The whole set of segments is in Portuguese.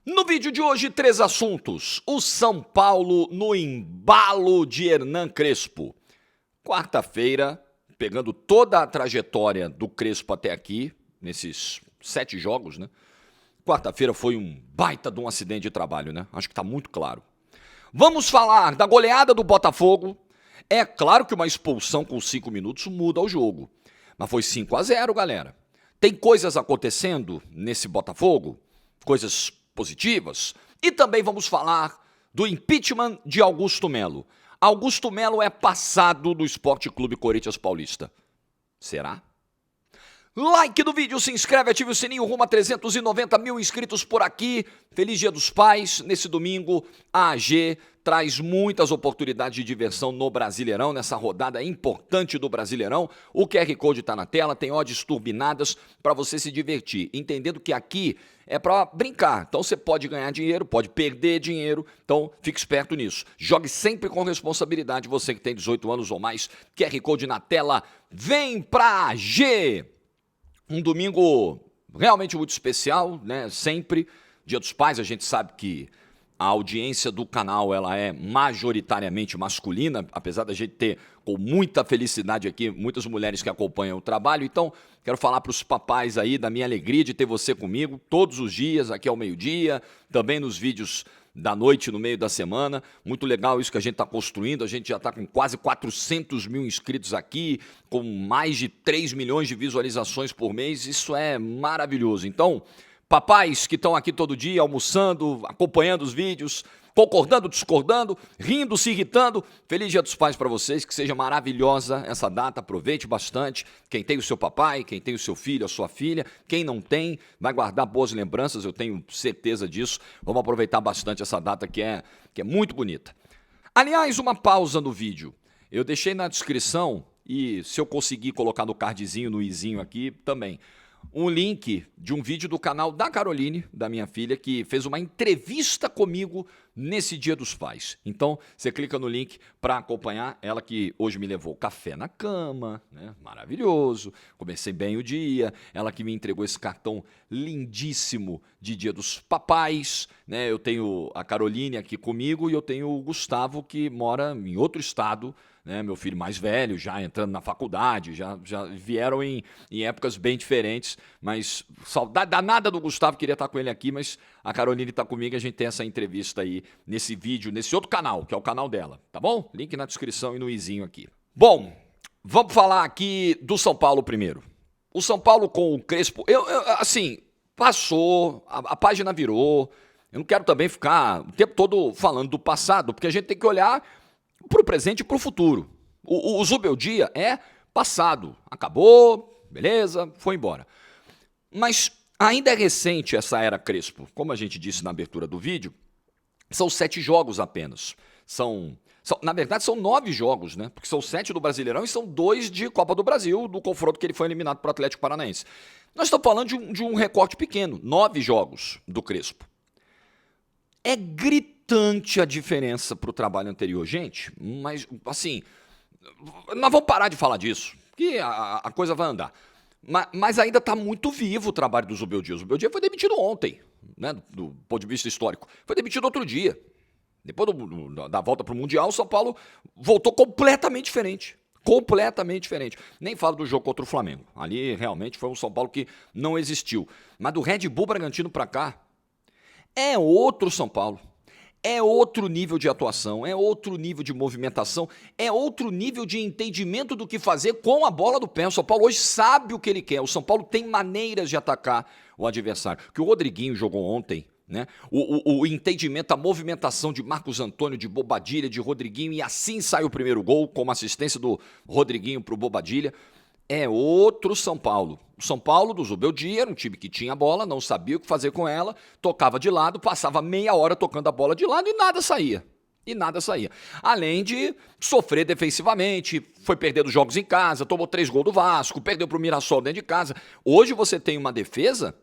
No vídeo de hoje, 3 assuntos. O São Paulo no embalo de Hernan Crespo. Quarta-feira, pegando toda a trajetória do Crespo até aqui, nesses 7 jogos, né? Quarta-feira foi um baita de um acidente de trabalho, né? Acho que tá muito claro. Vamos falar da goleada do Botafogo. É claro que uma expulsão com 5 minutos muda o jogo. Mas foi 5-0, galera. Tem coisas acontecendo nesse Botafogo, coisas positivas. E também vamos falar do impeachment de Augusto Melo. Augusto Melo é passado do Esporte Clube Corinthians Paulista. Será? Like no vídeo, se inscreve, ative o sininho, rumo a 390 mil inscritos por aqui. Feliz Dia dos Pais. Nesse domingo, a AG traz muitas oportunidades de diversão no Brasileirão, nessa rodada importante do Brasileirão. O QR Code está na tela, tem odds turbinadas para você se divertir, entendendo que aqui é para brincar. Então você pode ganhar dinheiro, pode perder dinheiro, então fique esperto nisso. Jogue sempre com responsabilidade, você que tem 18 anos ou mais. QR Code na tela, vem pra AG! Um domingo realmente muito especial, né? Sempre, Dia dos Pais, a gente sabe que a audiência do canal ela é majoritariamente masculina, apesar da gente ter com muita felicidade aqui muitas mulheres que acompanham o trabalho. Então, quero falar para os papais aí da minha alegria de ter você comigo todos os dias, aqui ao meio-dia, também nos vídeos da noite, no meio da semana. Muito legal isso que a gente está construindo. A gente já está com quase 400 mil inscritos aqui, com mais de 3 milhões de visualizações por mês. Isso é maravilhoso. Então, papais que estão aqui todo dia, almoçando, acompanhando os vídeos, concordando, discordando, rindo, se irritando. Feliz Dia dos Pais para vocês, que seja maravilhosa essa data, aproveite bastante. Quem tem o seu papai, quem tem o seu filho, a sua filha, quem não tem, vai guardar boas lembranças, eu tenho certeza disso. Vamos aproveitar bastante essa data que é muito bonita. Aliás, uma pausa no vídeo. Eu deixei na descrição, e se eu conseguir colocar no cardzinho, no izinho aqui, também, um link de um vídeo do canal da Caroline, da minha filha, que fez uma entrevista comigo nesse Dia dos Pais. Então, você clica no link para acompanhar. Ela que hoje me levou café na cama, né? Maravilhoso. Comecei bem o dia. Ela que me entregou esse cartão lindíssimo de Dia dos Papais, né? Eu tenho a Caroline aqui comigo e eu tenho o Gustavo, que mora em outro estado, né, meu filho mais velho, já entrando na faculdade, já vieram em épocas bem diferentes, mas saudade danada do Gustavo, queria estar com ele aqui, mas a Caroline está comigo e a gente tem essa entrevista aí nesse vídeo, nesse outro canal, que é o canal dela, tá bom? Link na descrição e no izinho aqui. Bom, vamos falar aqui do São Paulo primeiro. O São Paulo com o Crespo, assim, passou, a página virou, eu não quero também ficar o tempo todo falando do passado, porque a gente tem que olhar para o presente e para o futuro. O Zubeldia é passado. Acabou, beleza, foi embora. Mas ainda é recente essa era Crespo. Como a gente disse na abertura do vídeo, são 7 jogos apenas. Na verdade, são 9 jogos, né? Porque são 7 do Brasileirão e são 2 de Copa do Brasil, do confronto que ele foi eliminado para o Atlético Paranaense. Nós estamos falando de um recorte pequeno, 9 jogos do Crespo. É gritante a diferença para o trabalho anterior, gente, mas assim, nós vamos parar de falar disso, que a coisa vai andar. Mas ainda está muito vivo o trabalho do Zubeldia. O Zubeldia foi demitido ontem, né, do ponto de vista histórico. Foi demitido outro dia. Depois da volta para o Mundial, o São Paulo voltou completamente diferente. Completamente diferente. Nem falo do jogo contra o Flamengo. Ali realmente foi um São Paulo que não existiu. Mas do Red Bull Bragantino para cá, é outro São Paulo, é outro nível de atuação, é outro nível de movimentação, é outro nível de entendimento do que fazer com a bola do pé. O São Paulo hoje sabe o que ele quer, o São Paulo tem maneiras de atacar o adversário. Que o Rodriguinho jogou ontem, né? O entendimento, a movimentação de Marcos Antônio, de Bobadilha, de Rodriguinho, e assim sai o primeiro gol, com uma assistência do Rodriguinho para o Bobadilha. É outro São Paulo. O São Paulo do Zubeldia era um time que tinha bola, não sabia o que fazer com ela, tocava de lado, passava meia hora tocando a bola de lado e nada saía. Além de sofrer defensivamente, foi perdendo jogos em casa, tomou 3 gols do Vasco, perdeu para o Mirassol dentro de casa. Hoje você tem uma defesa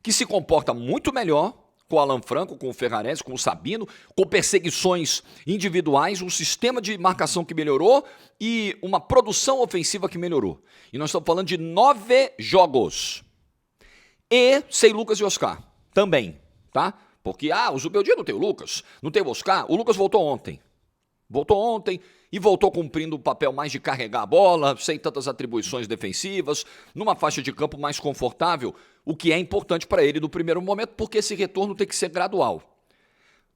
que se comporta muito melhor, com o Alan Franco, com o Ferrarese, com o Sabino, com perseguições individuais, um sistema de marcação que melhorou e uma produção ofensiva que melhorou. E nós estamos falando de 9 jogos. E sem Lucas e Oscar também, tá? Porque, o Zubeldia não tem o Lucas, não tem o Oscar. O Lucas voltou ontem. Voltou ontem e voltou cumprindo o papel mais de carregar a bola, sem tantas atribuições defensivas, numa faixa de campo mais confortável, o que é importante para ele no primeiro momento, porque esse retorno tem que ser gradual.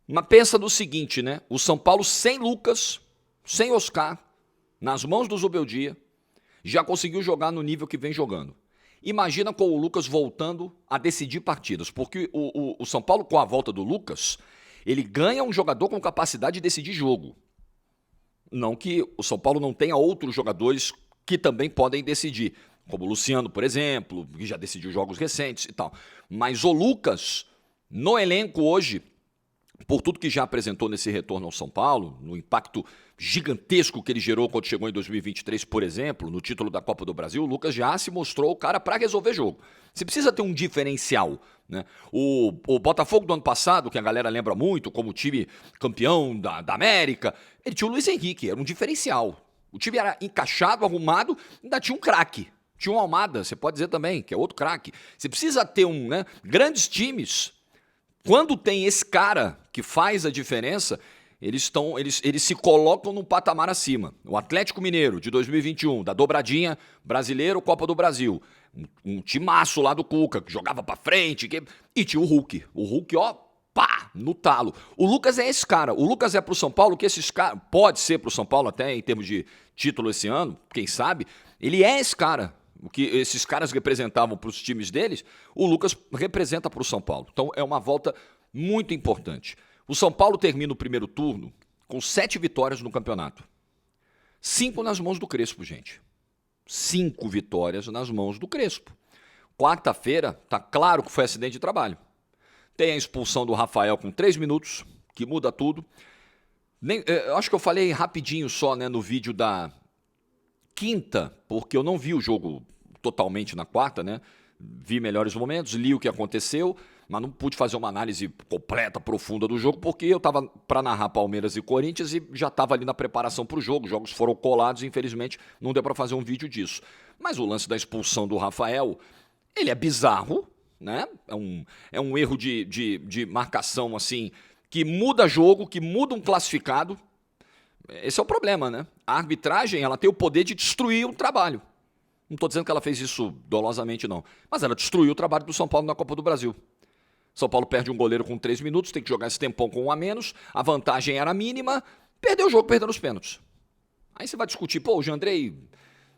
Mas pensa no seguinte, né? O São Paulo sem Lucas, sem Oscar, nas mãos do Zubeldia, já conseguiu jogar no nível que vem jogando. Imagina com o Lucas voltando a decidir partidas, porque o São Paulo, com a volta do Lucas, ele ganha um jogador com capacidade de decidir jogo. Não que o São Paulo não tenha outros jogadores que também podem decidir, como o Luciano, por exemplo, que já decidiu jogos recentes e tal. Mas o Lucas, no elenco hoje, por tudo que já apresentou nesse retorno ao São Paulo, no impacto gigantesco que ele gerou quando chegou em 2023, por exemplo, no título da Copa do Brasil, o Lucas já se mostrou o cara para resolver jogo. Você precisa ter um diferencial, né? O Botafogo do ano passado, que a galera lembra muito como time campeão da América, ele tinha o Luiz Henrique, era um diferencial. O time era encaixado, arrumado, ainda tinha um craque. Tinha um Almada, você pode dizer também, que é outro craque. Você precisa ter grandes times. Quando tem esse cara que faz a diferença, eles se colocam num patamar acima. O Atlético Mineiro, de 2021, da dobradinha brasileiro, Copa do Brasil. Um timaço lá do Cuca, que jogava pra frente. E tinha o Hulk. O Hulk, no talo. O Lucas é esse cara. O Lucas é pro São Paulo, que esses caras... Pode ser pro São Paulo até em termos de título esse ano, quem sabe. Ele é esse cara. O que esses caras representavam para os times deles, o Lucas representa para o São Paulo. Então é uma volta muito importante. O São Paulo termina o primeiro turno com 7 vitórias no campeonato. 5 nas mãos do Crespo, gente. 5 vitórias nas mãos do Crespo. Quarta-feira, tá claro que foi acidente de trabalho. Tem a expulsão do Rafael com 3 minutos, que muda tudo. Eu acho que eu falei rapidinho só, né, no vídeo da quinta, porque eu não vi o jogo totalmente na quarta, né? Vi melhores momentos, li o que aconteceu, mas não pude fazer uma análise completa, profunda do jogo, porque eu estava para narrar Palmeiras e Corinthians e já estava ali na preparação para o jogo. Os jogos foram colados e, infelizmente, não deu para fazer um vídeo disso. Mas o lance da expulsão do Rafael, ele é bizarro, né? É um erro de marcação, assim, que muda jogo, que muda um classificado. Esse é o problema, né? A arbitragem, ela tem o poder de destruir o trabalho. Não estou dizendo que ela fez isso dolosamente, não. Mas ela destruiu o trabalho do São Paulo na Copa do Brasil. São Paulo perde um goleiro com 3 minutos, tem que jogar esse tempão com 1 a menos, a vantagem era mínima, perdeu o jogo perdendo os pênaltis. Aí você vai discutir, o Jandrei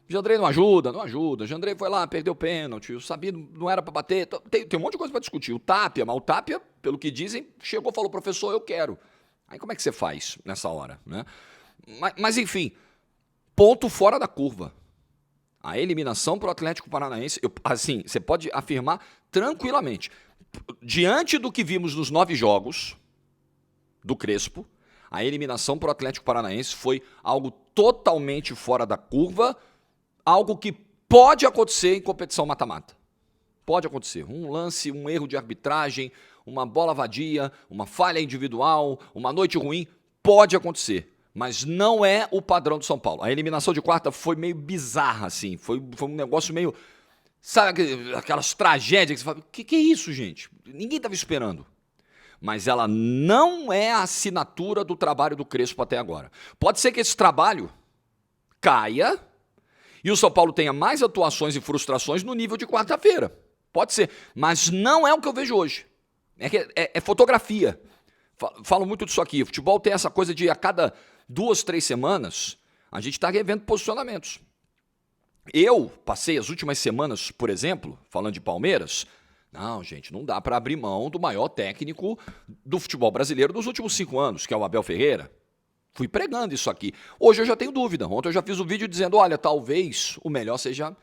não ajuda, o Jandrei foi lá, perdeu o pênalti, o Sabino não era para bater, tem um monte de coisa para discutir. O Tapia, pelo que dizem, chegou e falou, professor, eu quero. Aí como é que você faz nessa hora, né? Mas enfim, ponto fora da curva. A eliminação para o Atlético Paranaense, assim, você pode afirmar tranquilamente, diante do que vimos nos 9 jogos do Crespo, a eliminação para o Atlético Paranaense foi algo totalmente fora da curva, algo que pode acontecer em competição mata-mata. Pode acontecer. Um lance, um erro de arbitragem, uma bola vadia, uma falha individual, uma noite ruim, pode acontecer. Mas não é o padrão do São Paulo. A eliminação de quarta foi meio bizarra, assim. Foi um negócio meio... Sabe aquelas tragédias que você fala, o que é isso, gente? Ninguém estava esperando. Mas ela não é a assinatura do trabalho do Crespo até agora. Pode ser que esse trabalho caia e o São Paulo tenha mais atuações e frustrações no nível de quarta-feira. Pode ser. Mas não é o que eu vejo hoje. É fotografia. Falo muito disso aqui. O futebol tem essa coisa de a cada 2, 3 semanas a gente está revendo posicionamentos. Eu passei as últimas semanas, por exemplo, falando de Palmeiras. Não, gente, não dá para abrir mão do maior técnico do futebol brasileiro dos últimos 5 anos, que é o Abel Ferreira. Fui pregando isso aqui. Hoje eu já tenho dúvida. Ontem eu já fiz um vídeo dizendo, olha, talvez o melhor seja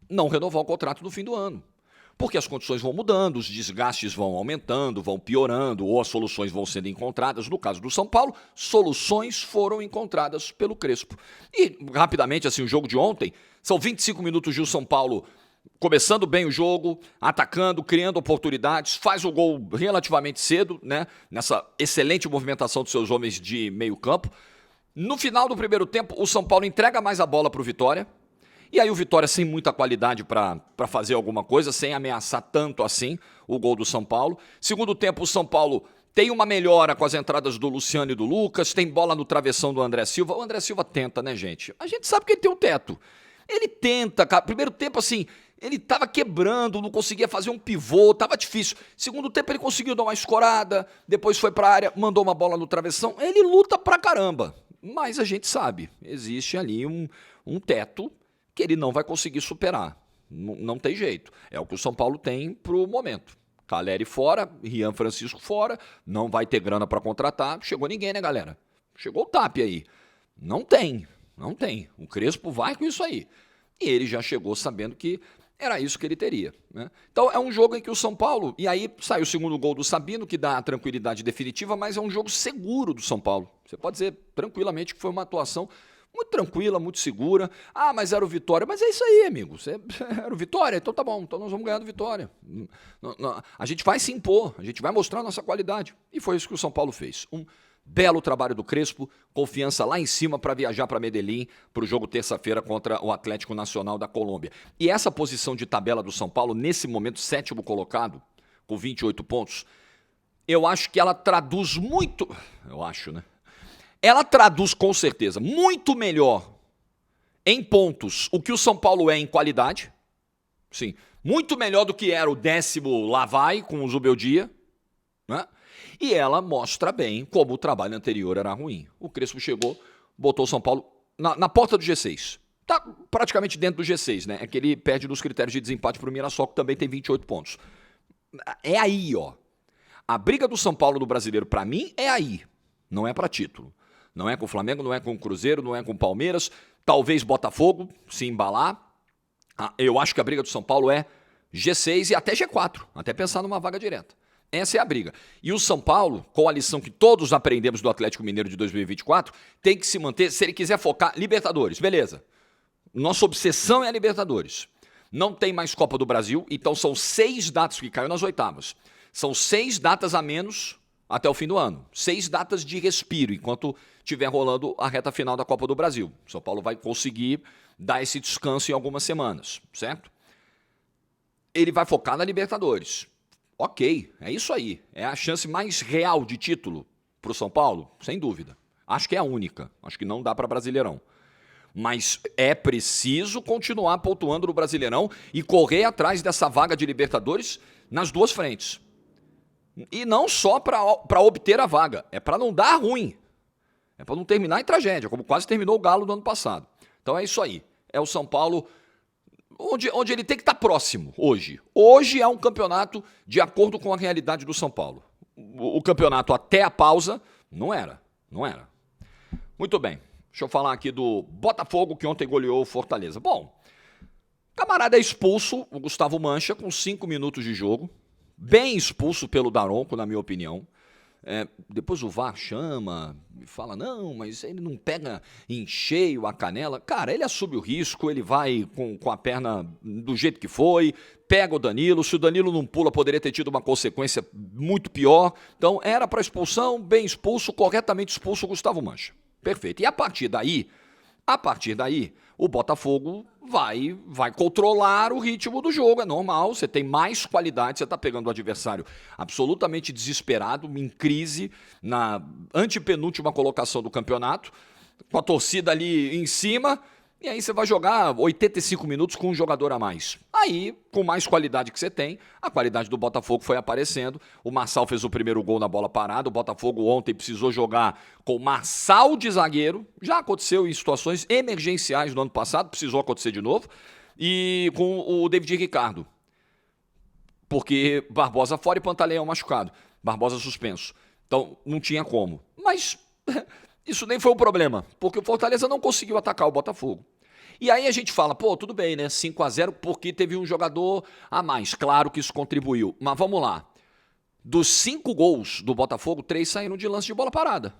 não renovar o contrato no fim do ano. Porque as condições vão mudando, os desgastes vão aumentando, vão piorando, ou as soluções vão sendo encontradas. No caso do São Paulo, soluções foram encontradas pelo Crespo. E, rapidamente, assim, o jogo de ontem, são 25 minutos de o São Paulo começando bem o jogo, atacando, criando oportunidades, faz o gol relativamente cedo, né? Nessa excelente movimentação dos seus homens de meio campo. No final do primeiro tempo, o São Paulo entrega mais a bola para o Vitória. E aí o Vitória sem muita qualidade para fazer alguma coisa, sem ameaçar tanto assim. o gol do São Paulo. Segundo tempo, o São Paulo tem uma melhora com as entradas do Luciano e do Lucas, tem bola no travessão do André Silva. O André Silva tenta, né, gente? A gente sabe que ele tem um teto. Ele tenta, cara. Primeiro tempo, assim, ele tava quebrando, não conseguia fazer um pivô, tava difícil. Segundo tempo, ele conseguiu dar uma escorada, depois foi pra área, mandou uma bola no travessão. Ele luta pra caramba. Mas a gente sabe, existe ali um teto que ele não vai conseguir superar. Não tem jeito. É o que o São Paulo tem pro momento. Caleri fora, Rian Francisco fora, não vai ter grana para contratar. Chegou ninguém, né, galera? Chegou o TAP aí. Não tem. O Crespo vai com isso aí. E ele já chegou sabendo que era isso que ele teria, né? Então é um jogo em que o São Paulo, e aí sai o segundo gol do Sabino, que dá a tranquilidade definitiva, mas é um jogo seguro do São Paulo. Você pode dizer tranquilamente que foi uma atuação muito tranquila, muito segura. Ah, mas era o Vitória. Mas é isso aí, amigo. Era o Vitória? Então tá bom. Então nós vamos ganhar do Vitória. A gente vai se impor. A gente vai mostrar a nossa qualidade. E foi isso que o São Paulo fez. Um belo trabalho do Crespo. Confiança lá em cima para viajar para Medellín para o jogo terça-feira contra o Atlético Nacional da Colômbia. E essa posição de tabela do São Paulo, nesse momento, 7º colocado, com 28 pontos, eu acho que ela traduz muito... Eu acho, né? Ela traduz com certeza muito melhor em pontos o que o São Paulo é em qualidade. Sim, muito melhor do que era o 10º lá vai com o Zubeldia, né? E ela mostra bem como o trabalho anterior era ruim. O Crespo chegou, botou o São Paulo na porta do G6. Tá praticamente dentro do G6, né? É que ele perde nos critérios de desempate para o Mirassol, que também tem 28 pontos. É aí, ó. A briga do São Paulo no Brasileiro, para mim, é aí. Não é para título. Não é com o Flamengo, não é com o Cruzeiro, não é com o Palmeiras. Talvez Botafogo, se embalar. Eu acho que a briga do São Paulo é G6 e até G4. Até pensar numa vaga direta. Essa é a briga. E o São Paulo, com a lição que todos aprendemos do Atlético Mineiro de 2024, tem que se manter, se ele quiser focar, Libertadores. Beleza. Nossa obsessão é a Libertadores. Não tem mais Copa do Brasil, então são 6 datas que caiu nas oitavas. São 6 datas a menos até o fim do ano. 6 datas de respiro, enquanto estiver rolando a reta final da Copa do Brasil. São Paulo vai conseguir dar esse descanso em algumas semanas, certo? Ele vai focar na Libertadores. Ok, é isso aí. É a chance mais real de título para o São Paulo? Sem dúvida. Acho que é a única. Acho que não dá para Brasileirão. Mas é preciso continuar pontuando no Brasileirão e correr atrás dessa vaga de Libertadores nas duas frentes. E não só para obter a vaga, é para não dar ruim. É para não terminar em tragédia, como quase terminou o Galo no ano passado. Então é isso aí. É o São Paulo onde ele tem que estar próximo hoje. Hoje é um campeonato de acordo com a realidade do São Paulo. O campeonato até a pausa não era. Muito bem. Deixa eu falar aqui do Botafogo, que ontem goleou o Fortaleza. Bom, camarada é expulso, o Gustavo Mancha, com 5 minutos de jogo. Bem expulso pelo Daronco, na minha opinião. Depois o VAR chama e fala, não, mas ele não pega em cheio a canela. Cara, ele assume o risco, ele vai com a perna do jeito que foi, pega o Danilo. Se o Danilo não pula, poderia ter tido uma consequência muito pior. Então, era para expulsão, bem expulso, corretamente expulso o Gustavo Mancha. Perfeito. E a partir daí, o Botafogo vai controlar o ritmo do jogo, é normal, você tem mais qualidade, você está pegando o adversário absolutamente desesperado, em crise, na antepenúltima colocação do campeonato, com a torcida ali em cima, e aí você vai jogar 85 minutos com um jogador a mais. Aí, com mais qualidade que você tem, a qualidade do Botafogo foi aparecendo. O Marçal fez o primeiro gol na bola parada. O Botafogo ontem precisou jogar com o Marçal de zagueiro. Já aconteceu em situações emergenciais no ano passado, precisou acontecer de novo. E com o David Ricardo. Porque Barbosa fora e Pantaleão machucado. Barbosa suspenso. Então, não tinha como. Mas isso nem foi um problema, porque o Fortaleza não conseguiu atacar o Botafogo. E aí a gente fala, pô, tudo bem, né? 5-0 porque teve um jogador a mais. Claro que isso contribuiu. Mas vamos lá. Dos 5 gols do Botafogo, 3 saíram de lance de bola parada.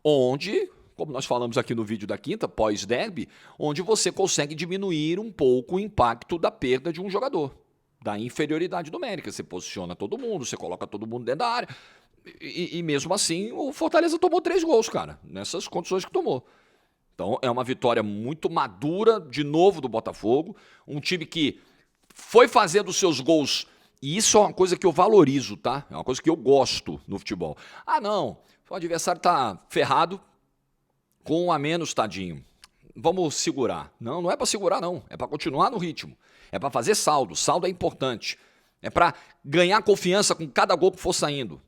Onde, como nós falamos aqui no vídeo da quinta, pós-derby, onde você consegue diminuir um pouco o impacto da perda de um jogador. Da inferioridade numérica. Você posiciona todo mundo, você coloca todo mundo dentro da área. E mesmo assim, o Fortaleza tomou 3 gols, cara. Nessas condições que tomou. Então, é uma vitória muito madura, de novo, do Botafogo. Um time que foi fazendo seus gols E isso é uma coisa que eu valorizo, tá? É uma coisa que eu gosto no futebol. Ah, não, o adversário tá ferrado, com um a menos, tadinho. Vamos segurar. Não, não é para segurar, não. É para continuar no ritmo. É para fazer saldo. Saldo é importante. É para ganhar confiança com cada gol que for saindo.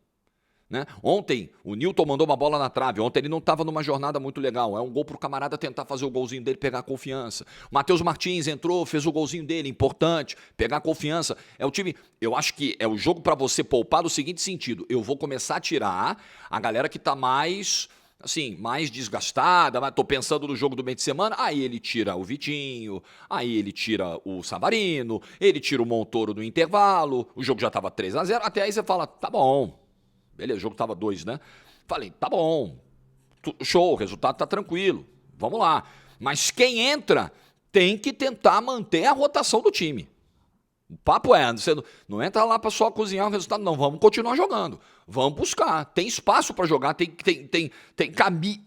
Né? Ontem, o Nilton mandou uma bola na trave. Ontem ele não estava numa jornada muito legal. É um gol para o camarada tentar fazer o golzinho dele, pegar confiança. O Matheus Martins entrou, fez o golzinho dele, importante, pegar confiança. É o time, eu acho que é o jogo para você poupar no seguinte sentido. Eu vou começar a tirar a galera que está mais, assim, mais desgastada, mas tô pensando no jogo do meio de semana. Aí ele tira o Vitinho, aí ele tira o Savarino, ele tira o Montoro no intervalo. O jogo já estava 3-0. Até aí você fala, tá bom. Beleza, o jogo tava 2, né? Falei, tá bom, show, o resultado tá tranquilo, vamos lá. Mas quem entra tem que tentar manter a rotação do time. O papo é, você não entra lá para só cozinhar o resultado, não, vamos continuar jogando, vamos buscar, tem espaço para jogar, tem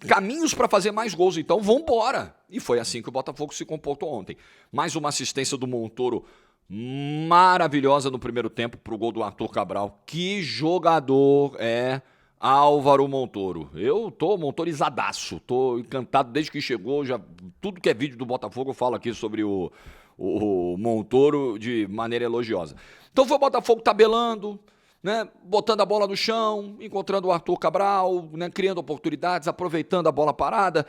caminhos para fazer mais gols, então vamos embora. E foi assim que o Botafogo se comportou ontem. Mais uma assistência do Montoro, maravilhosa no primeiro tempo pro gol do Arthur Cabral. Que jogador é Álvaro Montoro. Eu tô montorizadaço, tô encantado desde que chegou, já tudo que é vídeo do Botafogo eu falo aqui sobre o Montoro de maneira elogiosa. Então foi o Botafogo tabelando, né, botando a bola no chão, encontrando o Arthur Cabral, né, criando oportunidades, aproveitando a bola parada,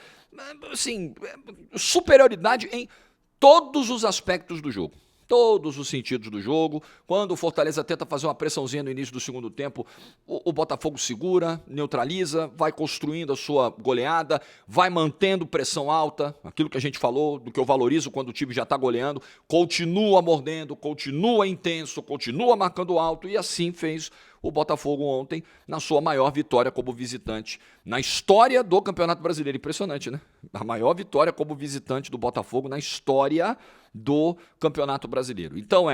assim, superioridade em todos os aspectos do jogo. Todos os sentidos do jogo. Quando o Fortaleza tenta fazer uma pressãozinha no início do segundo tempo, o Botafogo segura, neutraliza, vai construindo a sua goleada, vai mantendo pressão alta, aquilo que a gente falou, do que eu valorizo quando o time já está goleando, continua mordendo, continua intenso, continua marcando alto, e assim fez o Botafogo ontem na sua maior vitória como visitante na história do Campeonato Brasileiro. Impressionante, né? A maior vitória como visitante do Botafogo na história do Campeonato Brasileiro. Então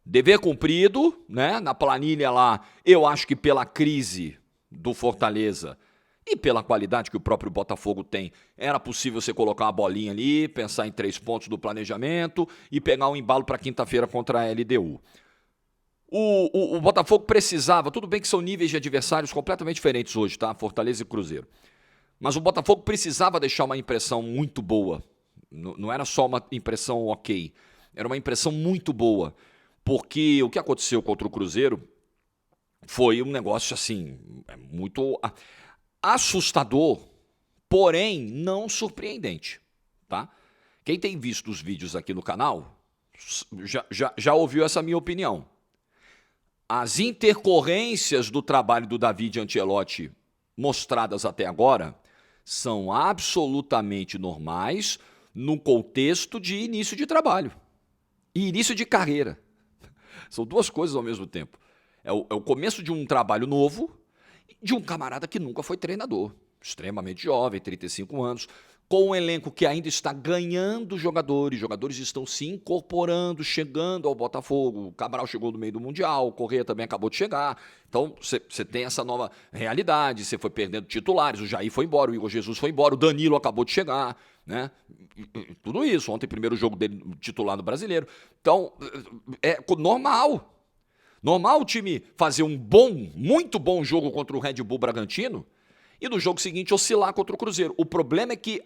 dever cumprido, né? Na planilha lá, eu acho que pela crise do Fortaleza e pela qualidade que o próprio Botafogo tem, era possível você colocar uma bolinha ali, pensar em 3 pontos do planejamento e pegar um embalo para quinta-feira contra a LDU. O Botafogo precisava, tudo bem que são níveis de adversários completamente diferentes hoje, tá? Fortaleza e Cruzeiro. Mas o Botafogo precisava deixar uma impressão muito boa. Não era só uma impressão ok, era uma impressão muito boa. Porque o que aconteceu contra o Cruzeiro foi um negócio assim, muito assustador, porém não surpreendente, tá? Quem tem visto os vídeos aqui no canal já ouviu essa minha opinião. As intercorrências do trabalho do David Ancelotti mostradas até agora são absolutamente normais no contexto de início de trabalho e início de carreira. São duas coisas ao mesmo tempo. É o começo de um trabalho novo de um camarada que nunca foi treinador, extremamente jovem, 35 anos, com um elenco que ainda está ganhando jogadores estão se incorporando, chegando ao Botafogo. O Cabral chegou no meio do Mundial, o Corrêa também acabou de chegar. Então, você tem essa nova realidade, você foi perdendo titulares, o Jair foi embora, o Igor Jesus foi embora, o Danilo acabou de chegar, né? Tudo isso, ontem primeiro jogo dele titular no Brasileiro. Então, é normal. Normal o time fazer um muito bom jogo contra o Red Bull Bragantino e no jogo seguinte oscilar contra o Cruzeiro. O problema é que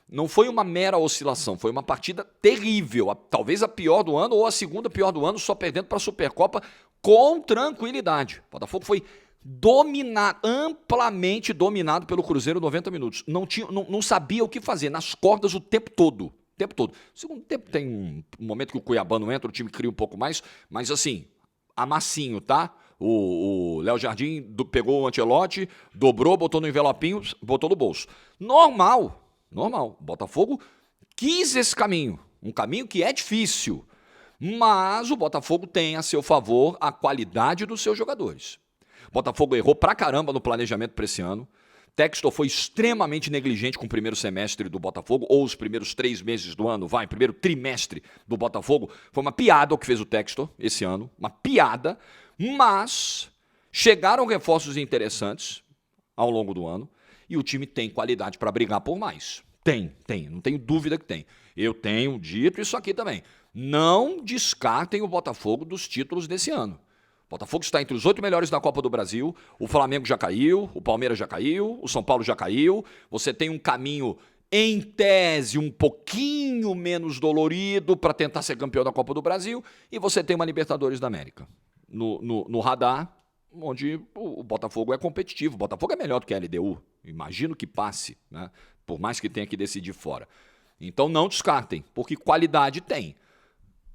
não foi uma mera oscilação, foi uma partida terrível, talvez a pior do ano ou a segunda pior do ano, só perdendo para a Supercopa com tranquilidade. O Botafogo foi amplamente dominado pelo Cruzeiro 90 minutos. Não sabia o que fazer, nas cordas o tempo todo. No segundo tempo tem um momento que o Cuiabá não entra, o time cria um pouco mais, mas assim, amassinho, tá? O Léo Jardim pegou o Ancelotti, dobrou, botou no envelopinho, botou no bolso. Normal. O Botafogo quis esse caminho, um caminho que é difícil, mas o Botafogo tem a seu favor a qualidade dos seus jogadores. O Botafogo errou pra caramba no planejamento para esse ano. Textor foi extremamente negligente com o primeiro semestre do Botafogo, ou os primeiros 3 meses do ano, primeiro trimestre do Botafogo. Foi uma piada o que fez o Textor esse ano, uma piada, mas chegaram reforços interessantes ao longo do ano e o time tem qualidade para brigar por mais. Tem, não tenho dúvida que tem. Eu tenho dito isso aqui também. Não descartem o Botafogo dos títulos desse ano. O Botafogo está entre os 8 melhores da Copa do Brasil, o Flamengo já caiu, o Palmeiras já caiu, o São Paulo já caiu, você tem um caminho, em tese, um pouquinho menos dolorido para tentar ser campeão da Copa do Brasil, e você tem uma Libertadores da América no radar, onde o Botafogo é competitivo. O Botafogo é melhor do que a LDU, imagino que passe, né? Por mais que tenha que decidir fora. Então não descartem, porque qualidade tem.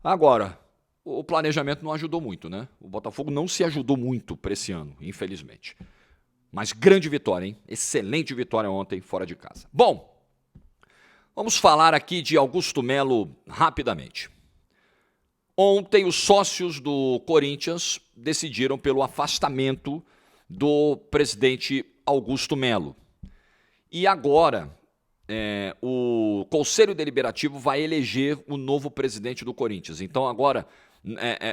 Agora, o planejamento não ajudou muito, né? O Botafogo não se ajudou muito para esse ano, infelizmente. Mas grande vitória, hein? Excelente vitória ontem, fora de casa. Bom, vamos falar aqui de Augusto Melo rapidamente. Ontem, os sócios do Corinthians decidiram pelo afastamento do presidente Augusto Melo. E agora, o Conselho Deliberativo vai eleger o novo presidente do Corinthians. Então, agora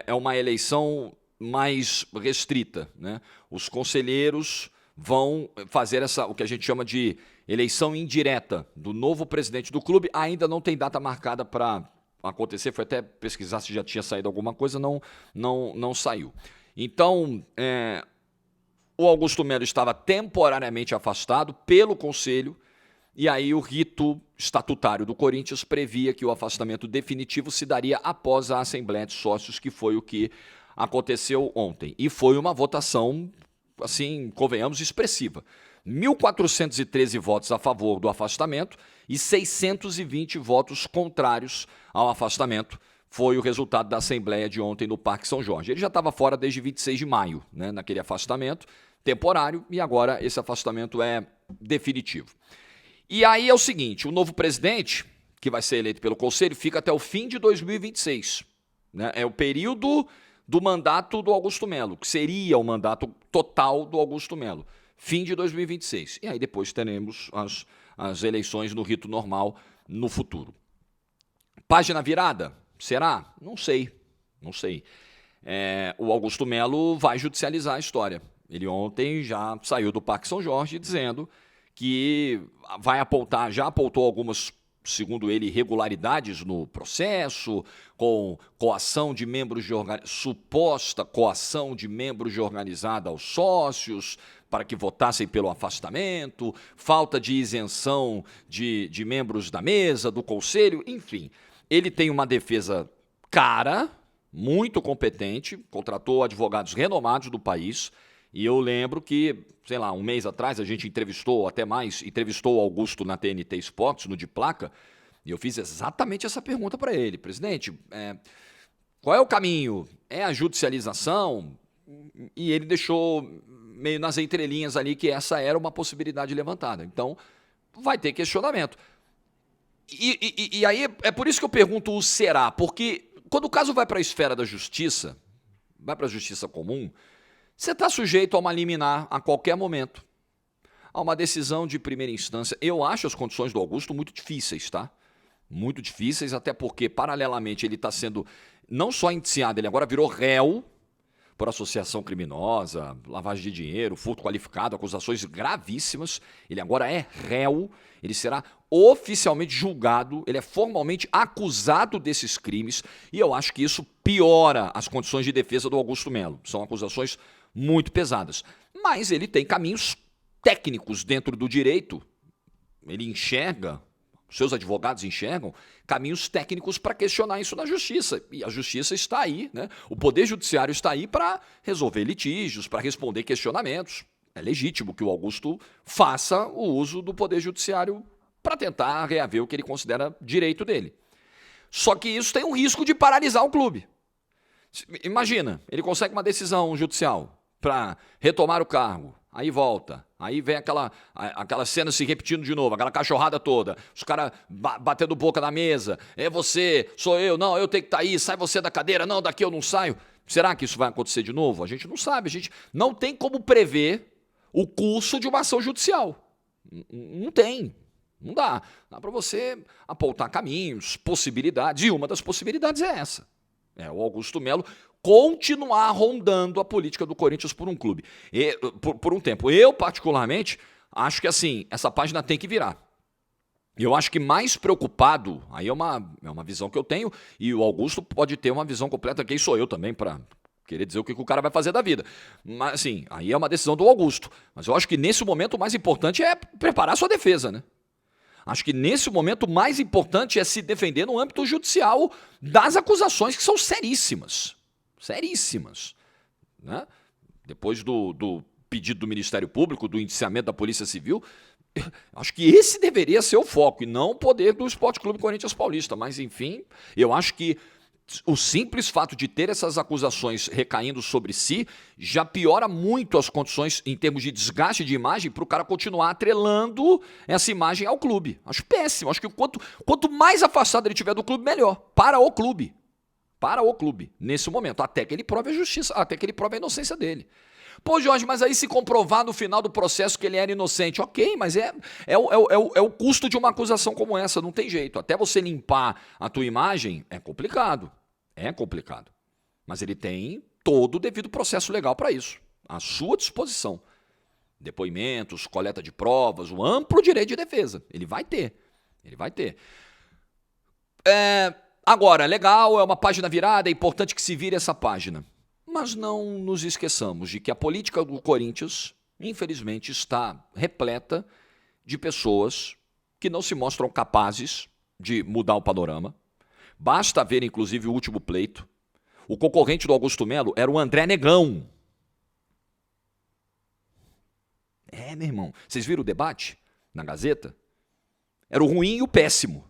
é uma eleição mais restrita, né? Os conselheiros vão fazer o que a gente chama de eleição indireta do novo presidente do clube. Ainda não tem data marcada para acontecer, foi até pesquisar se já tinha saído alguma coisa, não saiu. Então, o Augusto Melo estava temporariamente afastado pelo Conselho, e aí o rito estatutário do Corinthians previa que o afastamento definitivo se daria após a Assembleia de Sócios, que foi o que aconteceu ontem. E foi uma votação, assim, convenhamos, expressiva. 1.413 votos a favor do afastamento e 620 votos contrários ao afastamento. Foi o resultado da Assembleia de ontem no Parque São Jorge. Ele já estava fora desde 26 de maio, né, naquele afastamento temporário, e agora esse afastamento é definitivo. E aí é o seguinte, o novo presidente, que vai ser eleito pelo Conselho, fica até o fim de 2026. Né? É o período do mandato do Augusto Melo, que seria o mandato total do Augusto Melo. Fim de 2026. E aí depois teremos as eleições no rito normal no futuro. Página virada? Será? Não sei. O Augusto Melo vai judicializar a história. Ele ontem já saiu do Parque São Jorge dizendo que já apontou algumas, segundo ele, irregularidades no processo, com coação de membros suposta coação de membros de organizada aos sócios, para que votassem pelo afastamento, falta de isenção de membros da mesa, do conselho, enfim. Ele tem uma defesa cara, muito competente, contratou advogados renomados do país, e eu lembro que, sei lá, um mês atrás a gente entrevistou o Augusto na TNT Esportes, no De Placa, e eu fiz exatamente essa pergunta para ele. Presidente, qual é o caminho? É a judicialização? E ele deixou meio nas entrelinhas ali que essa era uma possibilidade levantada. Então, vai ter questionamento. E aí é por isso que eu pergunto o será, porque quando o caso vai para a esfera da justiça, vai para a justiça comum, você está sujeito a uma liminar a qualquer momento, a uma decisão de primeira instância. Eu acho as condições do Augusto muito difíceis, tá? Muito difíceis, até porque, paralelamente, ele está sendo não só indiciado, ele agora virou réu por associação criminosa, lavagem de dinheiro, furto qualificado, acusações gravíssimas. Ele agora é réu, ele será oficialmente julgado, ele é formalmente acusado desses crimes, e eu acho que isso piora as condições de defesa do Augusto Melo. São acusações muito pesadas. Mas ele tem caminhos técnicos dentro do direito, ele enxerga, seus advogados enxergam caminhos técnicos para questionar isso na justiça. E a justiça está aí, né? O Poder Judiciário está aí para resolver litígios, para responder questionamentos. É legítimo que o Augusto faça o uso do Poder Judiciário para tentar reaver o que ele considera direito dele. Só que isso tem um risco de paralisar o clube. Imagina, ele consegue uma decisão judicial para retomar o cargo, aí volta, aí vem aquela cena se repetindo de novo, aquela cachorrada toda, os caras batendo boca na mesa, é você, sou eu, não, eu tenho que estar aí, sai você da cadeira, não, daqui eu não saio. Será que isso vai acontecer de novo? A gente não sabe, a gente não tem como prever o curso de uma ação judicial. Não tem, não dá. Dá para você apontar caminhos, possibilidades, e uma das possibilidades é essa. É o Augusto Melo continuar rondando a política do Corinthians por um clube, por um tempo. Eu, particularmente, acho que assim, essa página tem que virar. Eu acho que mais preocupado, aí é uma visão que eu tenho, e o Augusto pode ter uma visão completa, quem sou eu também para querer dizer o que o cara vai fazer da vida. Mas, assim, aí é uma decisão do Augusto. Mas eu acho que nesse momento o mais importante é preparar a sua defesa, né? Acho que nesse momento o mais importante é se defender no âmbito judicial das acusações que são seríssimas. Seríssimas. Né? Depois do pedido do Ministério Público, do indiciamento da Polícia Civil, acho que esse deveria ser o foco e não o poder do Esporte Clube Corinthians Paulista. Mas, enfim, eu acho que o simples fato de ter essas acusações recaindo sobre si já piora muito as condições em termos de desgaste de imagem para o cara continuar atrelando essa imagem ao clube. Acho péssimo. Acho que quanto mais afastado ele estiver do clube, melhor. Para o clube. Para o clube, nesse momento. Até que ele prove a justiça, até que ele prove a inocência dele. Pô, Jorge, mas aí se comprovar no final do processo que ele era inocente, ok, mas é o custo de uma acusação como essa, não tem jeito. Até você limpar a tua imagem é complicado. É complicado. Mas ele tem todo o devido processo legal para isso. À sua disposição. Depoimentos, coleta de provas, um amplo direito de defesa. Ele vai ter. Ele vai ter. Agora, legal, é uma página virada, é importante que se vire essa página. Mas não nos esqueçamos de que a política do Corinthians, infelizmente, está repleta de pessoas que não se mostram capazes de mudar o panorama. Basta ver, inclusive, o último pleito. O concorrente do Augusto Melo era o André Negão. Meu irmão. Vocês viram o debate na Gazeta? Era o ruim e o péssimo.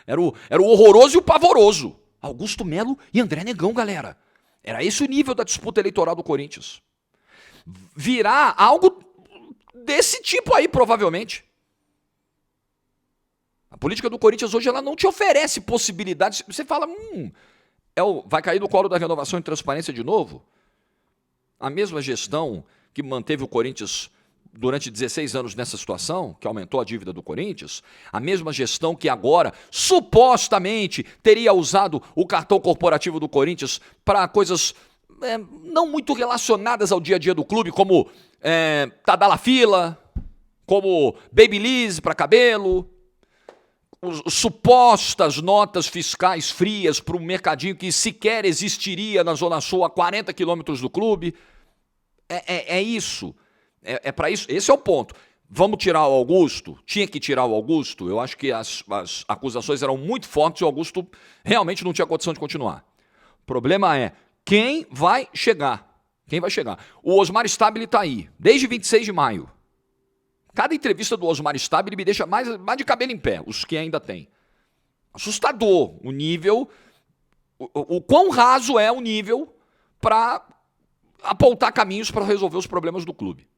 Era o horroroso e o pavoroso. Augusto Melo e André Negão, galera. Era esse o nível da disputa eleitoral do Corinthians. Virá algo desse tipo aí, provavelmente. A política do Corinthians hoje ela não te oferece possibilidades. Você fala, vai cair no colo da renovação e transparência de novo? A mesma gestão que manteve o Corinthians durante 16 anos nessa situação, que aumentou a dívida do Corinthians, a mesma gestão que agora, supostamente, teria usado o cartão corporativo do Corinthians para coisas não muito relacionadas ao dia a dia do clube, como Tadalafila, como Babyliss para cabelo, supostas notas fiscais frias para um mercadinho que sequer existiria na Zona Sul, a 40 quilômetros do clube. É isso. É para isso. Esse é o ponto. Vamos tirar o Augusto? Tinha que tirar o Augusto? Eu acho que as acusações eram muito fortes e o Augusto realmente não tinha condição de continuar. O problema é quem vai chegar. Quem vai chegar? O Osmar Stabile está aí, desde 26 de maio. Cada entrevista do Osmar Stabile me deixa mais de cabelo em pé, os que ainda tem. Assustador o nível, o quão raso é o nível para apontar caminhos para resolver os problemas do clube.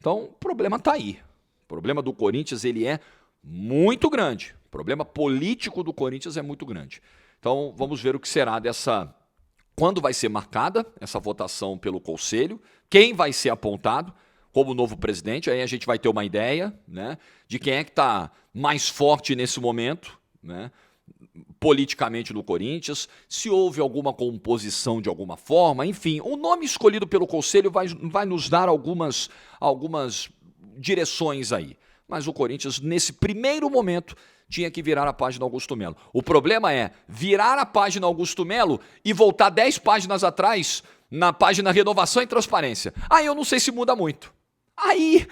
Então, o problema está aí. O problema do Corinthians ele é muito grande. O problema político do Corinthians é muito grande. Então, vamos ver o que será dessa... Quando vai ser marcada essa votação pelo Conselho, quem vai ser apontado como novo presidente, aí a gente vai ter uma ideia, né, de quem é que está mais forte nesse momento, né, politicamente no Corinthians, se houve alguma composição de alguma forma, enfim, o nome escolhido pelo Conselho vai nos dar algumas direções aí. Mas o Corinthians, nesse primeiro momento, tinha que virar a página Augusto Melo. O problema é virar a página Augusto Melo e voltar 10 páginas atrás na página Renovação e Transparência. Aí eu não sei se muda muito. Aí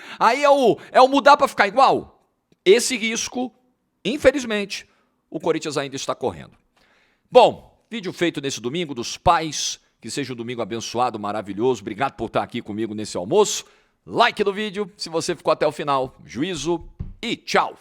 é o mudar para ficar igual. Esse risco, infelizmente, o Corinthians ainda está correndo. Bom, vídeo feito nesse domingo dos pais. Que seja um domingo abençoado, maravilhoso. Obrigado por estar aqui comigo nesse almoço. Like no vídeo, se você ficou até o final. Juízo e tchau.